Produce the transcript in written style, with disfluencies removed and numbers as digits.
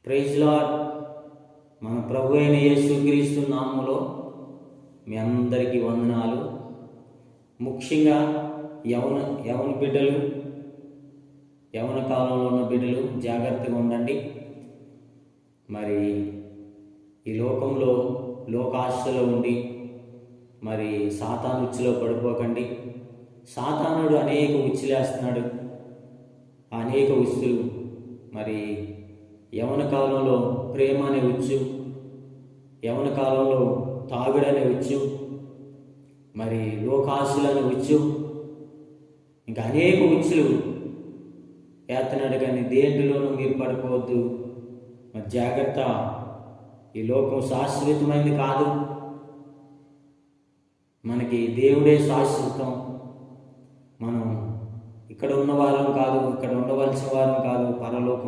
Praise lord. మన ప్రభు అయిన యేసుక్రీస్తు నామములో మీ అందరికీ వందనాలు. ముఖ్యంగా యవన బిడ్డలు, యవన కాలంలో ఉన్న బిడ్డలు జాగ్రత్తగా ఉండండి. మరి ఈ లోకంలో లోకాశలో ఉండి మరి సాతాను ఉచ్చులో పడిపోకండి. సాతానుడు అనేక ఉచ్చులేస్తున్నాడు. అనేక ఉచ్చులు మరి యవన కాలంలో ప్రేమ అనే ఉచ్చు, యవన కాలంలో తాగుడనే ఉచ్చు, మరి లోకాశులనే ఉచ్చు, ఇంకా అనేక ఉచ్చులు వేస్తున్నాడు. కానీ దేంట్లోనూ మీరు పడిపోవద్దు. మరి జాగ్రత్త. ఈ లోకం శాశ్వతమైనది కాదు. మనకి దేవుడే శాశ్వతం. మనం ఇక్కడ ఉన్నవారం కాదు, ఇక్కడ ఉండవలసిన వారం కాదు. పరలోకం